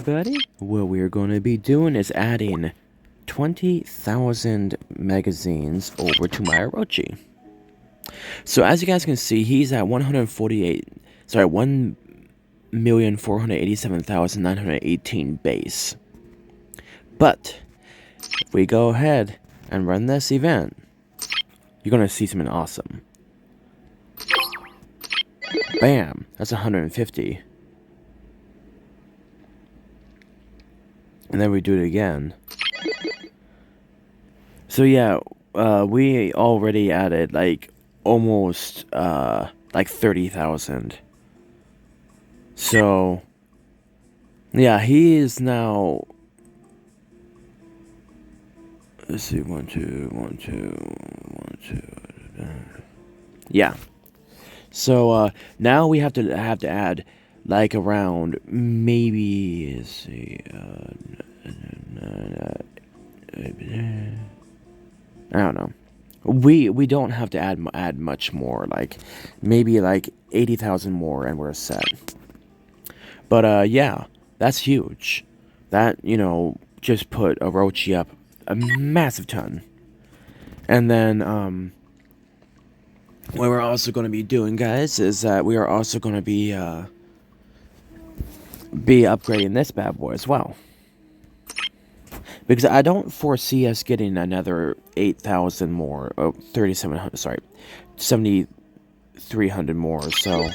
everybody. What we're going to be doing is adding 20,000 magazines over to my Orochi. So as you guys can see, he's at 1,487,918 base. But if we go ahead and run this event, you're going to see something awesome. Bam! That's 150. And then we do it again. So yeah, we already added like almost like 30,000. So yeah, he is now. Let's see, 1, 2, 1, 2, 1, 2. Yeah. So now we have to add like around maybe, let's see, I don't know. We don't have to add much more. Like maybe like 80,000 more, and we're set. But yeah, that's huge. That just put Orochi up a massive ton. And then what we're also going to be doing, guys, is that we are also going to be upgrading this bad boy as well. Because I don't foresee us getting another 8,000 more, 3,700, sorry, 7,300 more, so.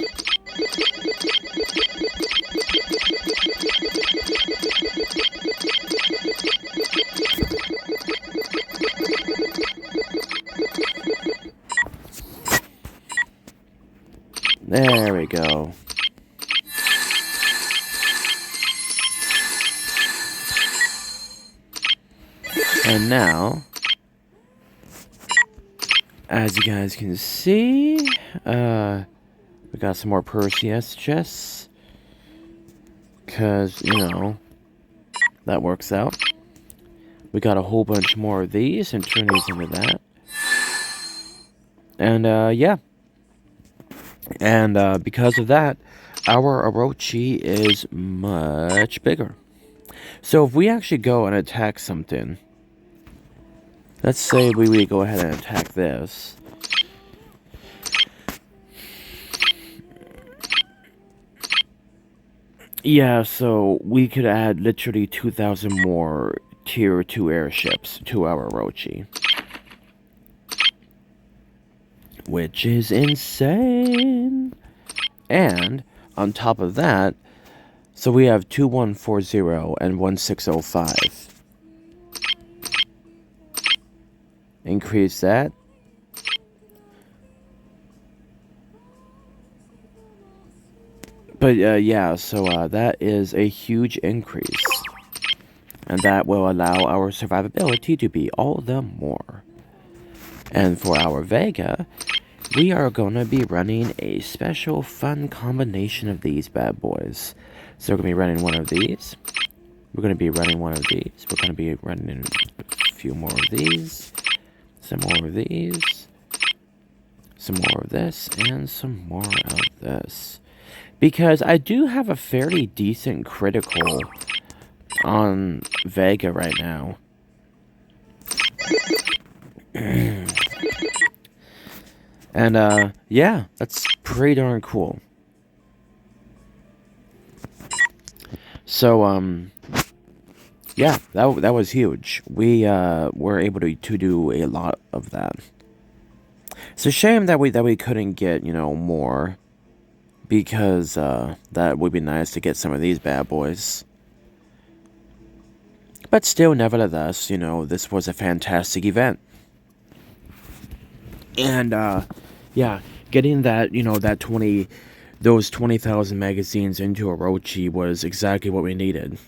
There we go. And now, as you guys can see, we got some more Perseus chests. Because, that works out. We got a whole bunch more of these and turn these into that. And, yeah. And, because of that, our Orochi is much bigger. So if we actually go and attack something, let's say we go ahead and attack this. Yeah, so we could add literally 2,000 more tier 2 airships to our Orochi. Which is insane. And on top of that, so we have 2140 and 1605. Increase that. But yeah, so that is a huge increase. And that will allow our survivability to be all the more. And for our Vega, we are going to be running a special fun combination of these bad boys. So we're going to be running one of these. We're going to be running one of these. We're going to be running a few more of these. Some more of these. Some more of this. And some more of this. Because I do have a fairly decent critical on Vega right now. And, yeah, that's pretty darn cool. So, yeah, that was huge. We, were able to do a lot of that. It's a shame that we couldn't get, more. Because, that would be nice to get some of these bad boys. But still, nevertheless, this was a fantastic event. And, yeah, getting that, those 20,000 magazines into Orochi was exactly what we needed.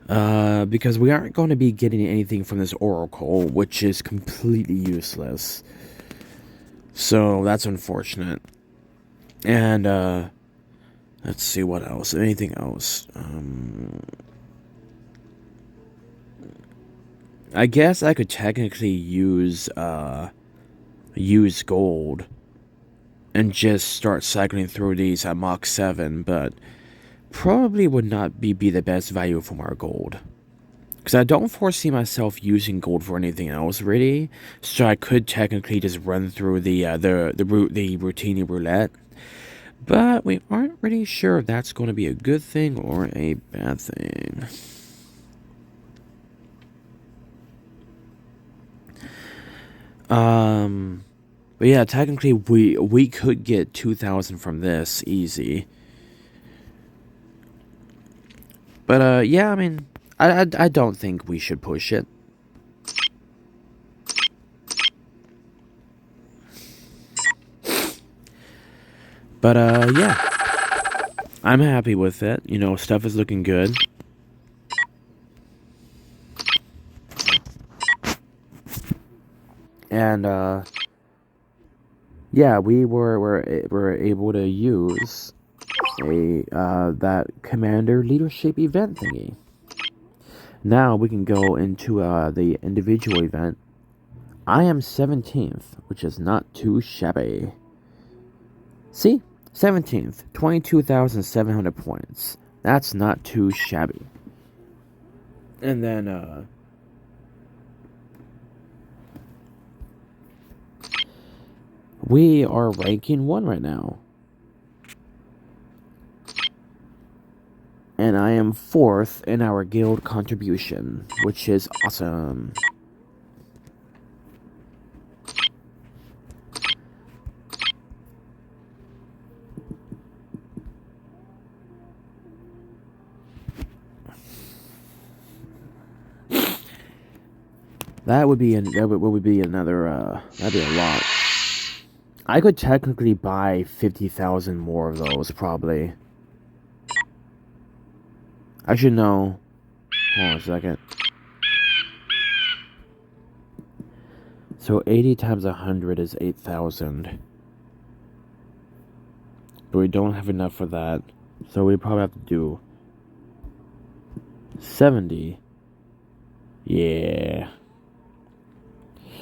Because we aren't going to be getting anything from this Oracle, which is completely useless. So, that's unfortunate. And, let's see what else. Anything else? I guess I could technically use gold and just start cycling through these at Mach 7, but probably would not be the best value from our gold. Because I don't foresee myself using gold for anything else, really. So I could technically just run through the routine roulette. But we aren't really sure if that's going to be a good thing or a bad thing. But yeah, technically we could get 2,000 from this easy. But yeah, I mean, I don't think we should push it. But yeah, I'm happy with it. You know, stuff is looking good. And yeah, we were able to use that commander leadership event thingy. Now we can go into the individual event. I am 17th, which is not too shabby. See? 17th, 22,700 points. That's not too shabby. And then, we are ranking 1 right now. And I am 4th in our guild contribution, which is awesome. That would be another, that'd be a lot. I could technically buy 50,000 more of those, probably. I should know. Hold on a second. So 80 times 100 is 8,000. But we don't have enough for that. So we probably have to do 70. Yeah.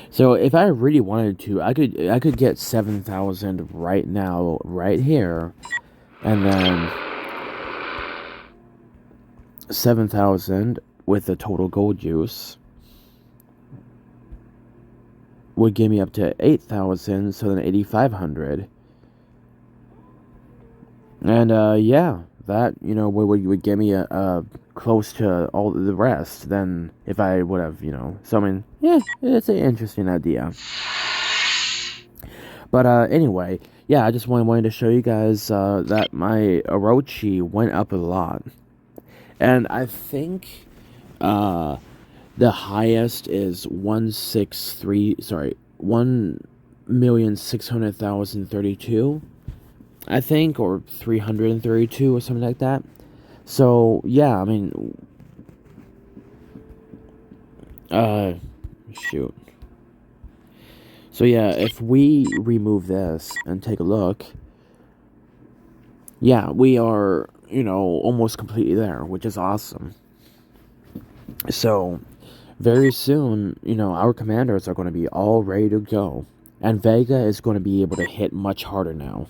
So if I really wanted to, I could get 7,000 right now, right here, and then 7,000 with the total gold juice would give me up to 8,000, so then 8,500. And yeah, that, you know, would give me a close to all the rest than if I would have, you know. So I mean, yeah, it's an interesting idea. But anyway, yeah, I just wanted to show you guys that my Orochi went up a lot. And I think the highest is 1,600,032, I think, or 332 or something like that. So yeah, I mean, shoot. So yeah, if we remove this and take a look, yeah, we are, you know, almost completely there, which is awesome. So very soon, you know, our commanders are going to be all ready to go, and Vega is going to be able to hit much harder now.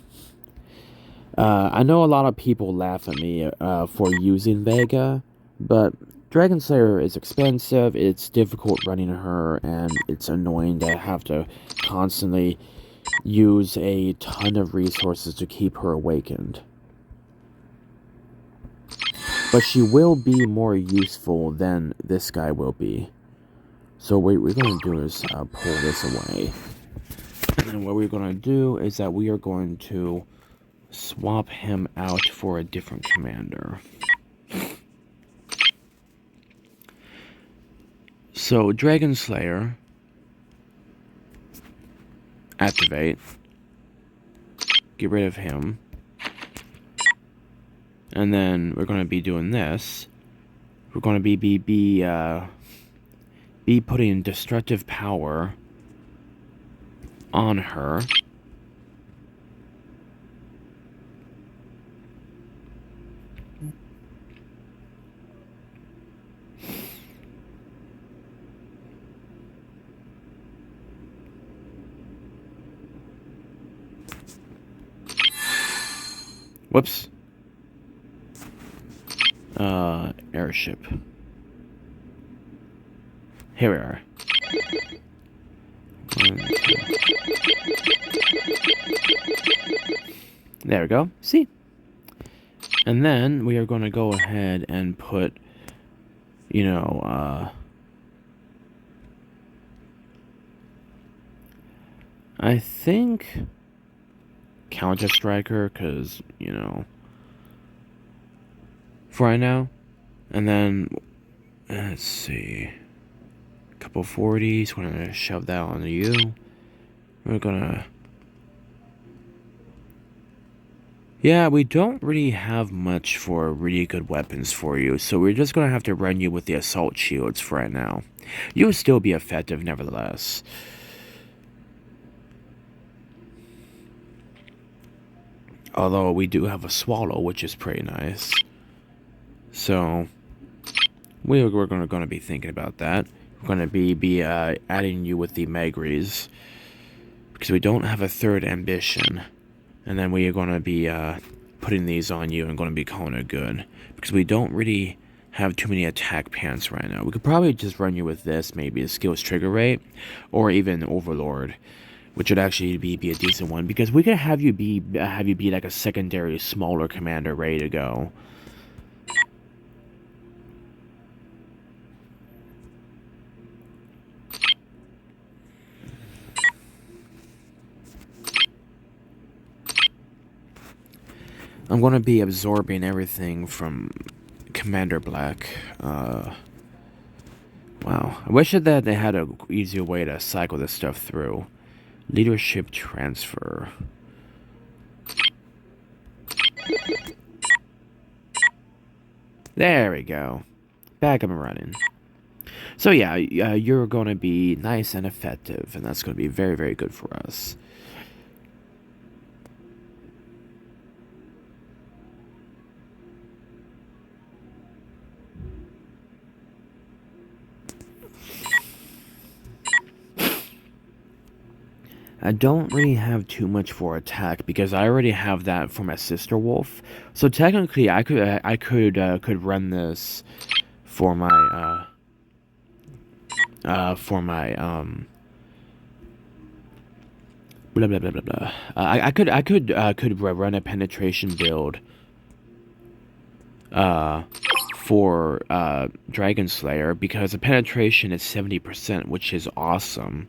I know a lot of people laugh at me for using Vega, but Dragon Slayer is expensive, it's difficult running her, and it's annoying to have to constantly use a ton of resources to keep her awakened. But she will be more useful than this guy will be. So what we're going to do is pull this away. And what we're going to do is that we are going to swap him out for a different commander. So, Dragon Slayer, activate, get rid of him, and then we're going to be doing this. We're going to be putting destructive power on her. Whoops. Airship. Here we are. There we go. See? And then we are going to go ahead and put, I think Counter-Striker, because, for right now. And then, let's see, a couple 40s, we're going to shove that onto you. We're going to... Yeah, we don't really have much for really good weapons for you, so we're just going to have to run you with the assault shields for right now. You'll still be effective nevertheless. Although we do have a swallow, which is pretty nice. So, we're going to be thinking about that. We're going to be adding you with the Megries. Because we don't have a third ambition. And then we are going to be putting these on you and going to be calling it good. Because we don't really have too many attack pants right now. We could probably just run you with this, maybe a skills trigger rate. Or even Overlord. Which would actually be a decent one. Because we could have you be like a secondary, smaller commander ready to go. I'm going to be absorbing everything from Commander Black. Wow. I wish that they had an easier way to cycle this stuff through. Leadership transfer. There we go. Back up and running. So yeah, you're going to be nice and effective, and that's going to be very, very good for us. I don't really have too much for attack because I already have that for my sister wolf. So technically, I could run this for my blah blah blah blah blah. I could run a penetration build for Dragon Slayer because the penetration is 70%, which is awesome.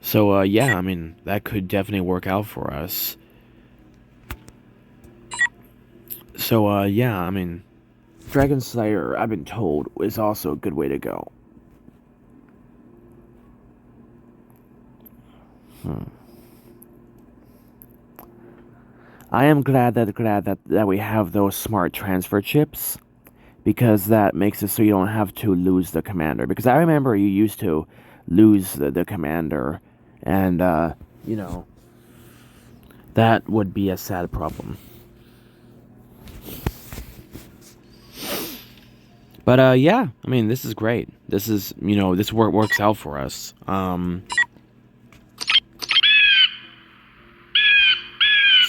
So, yeah, I mean, that could definitely work out for us. So, yeah, I mean, Dragon Slayer, I've been told, is also a good way to go. I am glad that we have those smart transfer chips, because that makes it so you don't have to lose the commander. Because I remember you used to lose the commander, and, that would be a sad problem. But, yeah, I mean, this is great. This is, this works out for us. Let's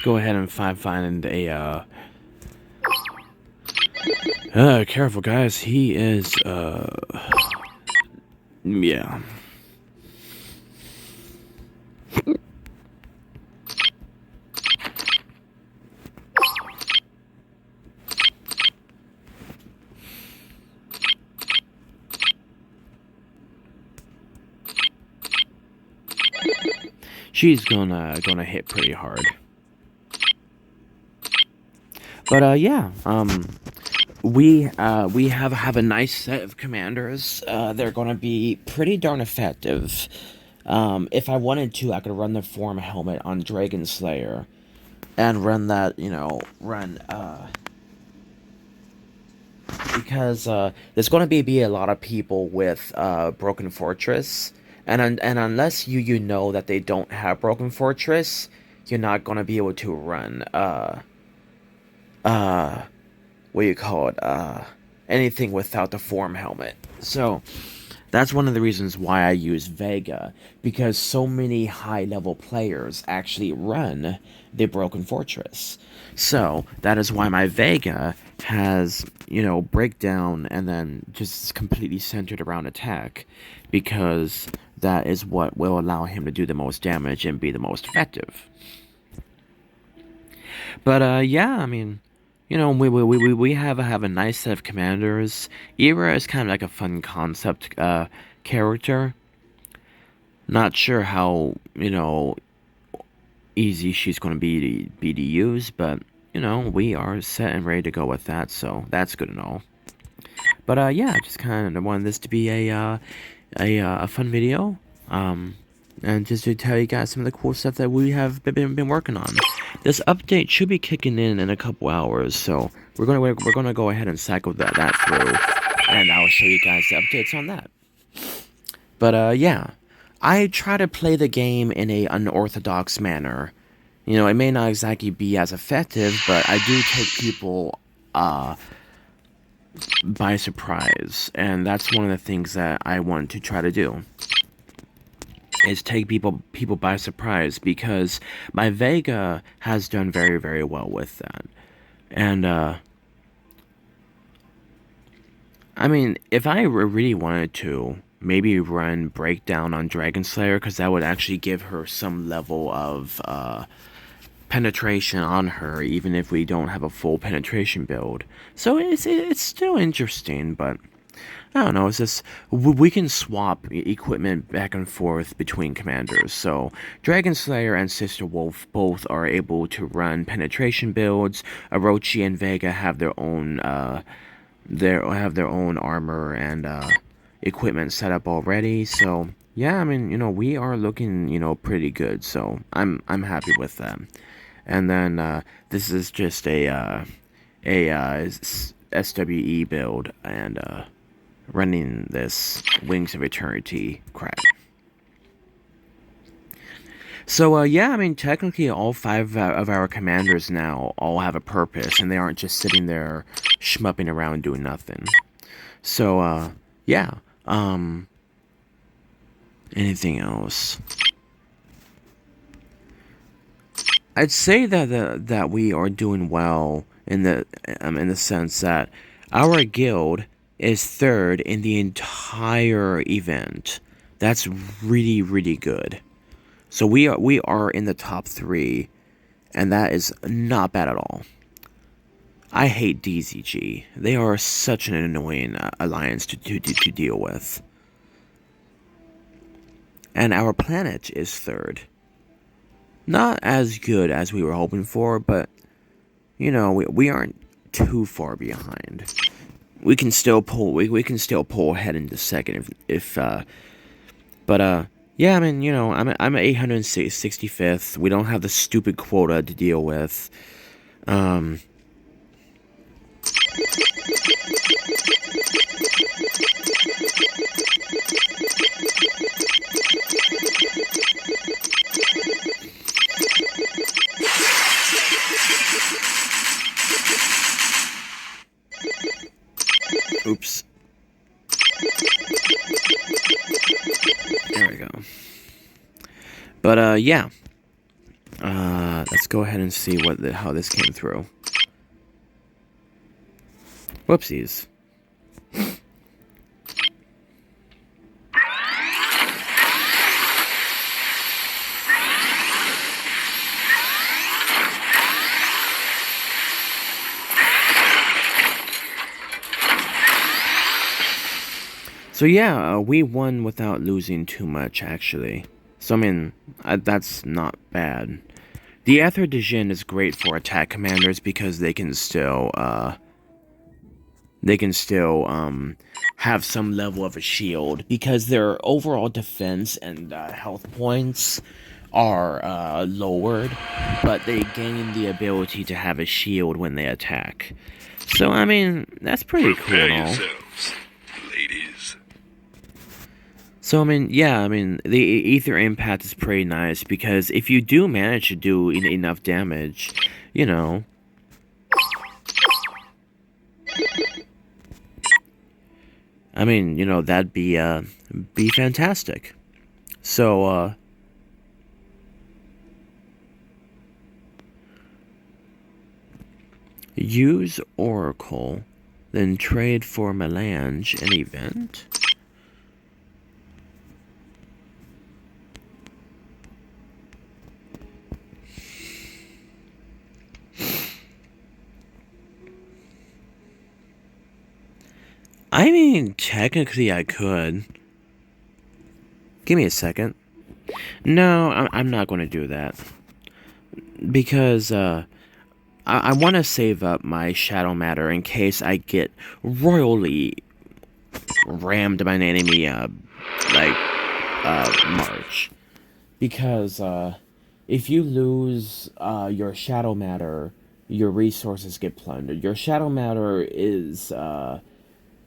go ahead and find a, careful, guys. He is, yeah. She's gonna hit pretty hard. But yeah, we have a nice set of commanders. They're gonna be pretty darn effective. If I wanted to, I could run the form helmet on Dragon Slayer, and run that, because there's gonna be a lot of people with Broken Fortress. And unless you know that they don't have Broken Fortress, you're not gonna be able to run what do you call it? Anything without the form helmet. So That's one of the reasons why I use Vega, because so many high-level players actually run the Broken Fortress. So, that is why my Vega has, breakdown and then just completely centered around attack, because that is what will allow him to do the most damage and be the most effective. But yeah, I mean, we have a nice set of commanders. Ira is kind of like a fun concept character. Not sure how easy she's going to be to use, but we are set and ready to go with that, so that's good to know. But yeah, I just kind of wanted this to be a fun video. And just to tell you guys some of the cool stuff that we have been working on. This update should be kicking in a couple hours, so we're gonna go ahead and cycle that through, and I'll show you guys the updates on that. But yeah, I try to play the game in a unorthodox manner. It may not exactly be as effective, but I do take people by surprise, and that's one of the things that I want to try to do. Is take people by surprise, because my Vega has done very, very well with that. And I mean, if I really wanted to, maybe run Breakdown on Dragon Slayer, because that would actually give her some level of penetration on her, even if we don't have a full penetration build. So it's still interesting, but I don't know, it's just, we can swap equipment back and forth between commanders. So, Dragon Slayer and Sister Wolf both are able to run penetration builds. Orochi and Vega have their own, armor and, equipment set up already. So, yeah, I mean, we are looking, pretty good. So, I'm happy with that. And then, this is just a SWE build, and, running this Wings of Eternity crap. So, yeah, I mean, technically all 5 of our commanders now all have a purpose, and they aren't just sitting there schmupping around doing nothing. So, yeah, anything else? I'd say that we are doing well in the sense that our guild is 3rd in the entire event. That's really, really good. So we are in the top 3, and that is not bad at all. I hate DZG. They are such an annoying alliance to deal with. And our planet is 3rd. Not as good as we were hoping for, but we aren't too far behind. We can still pull. We can still pull ahead into 2nd if. But yeah. I mean, I'm at 865th. We don't have the stupid quota to deal with. Oops. There we go. But yeah. Let's go ahead and see how this came through. Whoopsies. So yeah, we won without losing too much, actually. So I mean, that's not bad. The Aether de Jin is great for attack commanders because they can still have some level of a shield, because their overall defense and health points are lowered, but they gain the ability to have a shield when they attack. So I mean, that's pretty cool and all. Ladies. So, I mean, yeah, I mean, the Ether Impact is pretty nice, because if you do manage to do enough damage, I mean, that'd be fantastic. So, use Oracle, then trade for Melange an event. I mean, technically I could. Give me a second. No, I'm not going to do that. Because, I want to save up my Shadow Matter in case I get royally rammed by an enemy, March. Because, if you lose, your Shadow Matter, your resources get plundered. Your Shadow Matter is,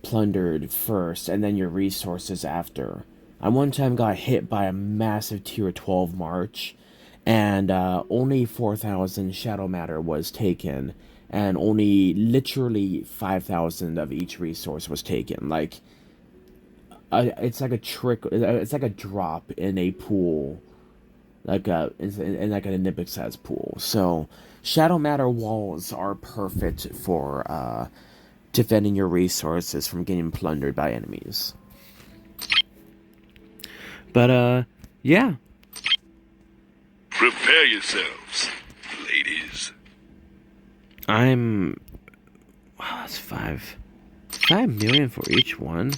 plundered first, and then your resources after. I one time got hit by a massive tier 12 March, and only 4,000 Shadow Matter was taken, and only literally 5,000 of each resource was taken. Like, it's like a trick. It's like a drop in a pool, like in like an Olympic size pool. So, Shadow Matter walls are perfect for defending your resources from getting plundered by enemies. But, yeah. Prepare yourselves, ladies. That's 5 million for each one.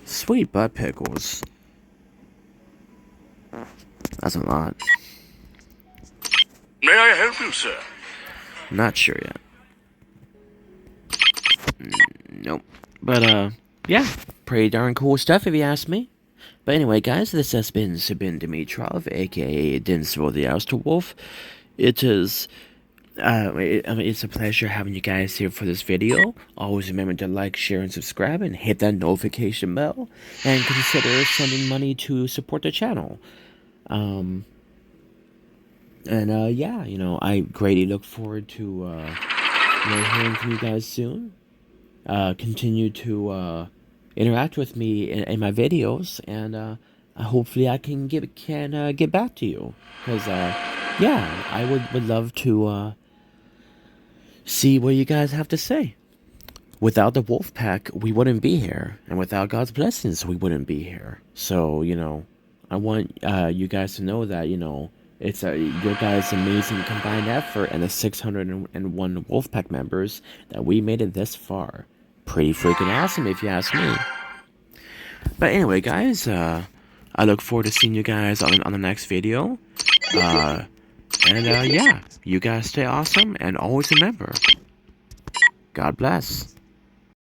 Sweet butt pickles. That's a lot. May I help you, sir? Not sure yet. Nope. But, yeah. Pretty darn cool stuff if you ask me. But anyway, guys, this has been Sabin Dimitrov, aka Dinsville the Ouster Wolf. It's a pleasure having you guys here for this video. Always remember to like, share, and subscribe, and hit that notification bell. And consider sending money to support the channel. Yeah, I greatly look forward to, hearing from you guys soon. Continue to, interact with me in my videos, and hopefully I can get back to you, because yeah, I would love to see what you guys have to say. Without the wolf pack, we wouldn't be here, and without God's blessings, we wouldn't be here. So I want you guys to know that it's your guys' amazing combined effort and the 601 Wolfpack members that we made it this far. Pretty freaking awesome, if you ask me. But anyway, guys, I look forward to seeing you guys on the next video. Yeah, you guys stay awesome, and always remember, God bless.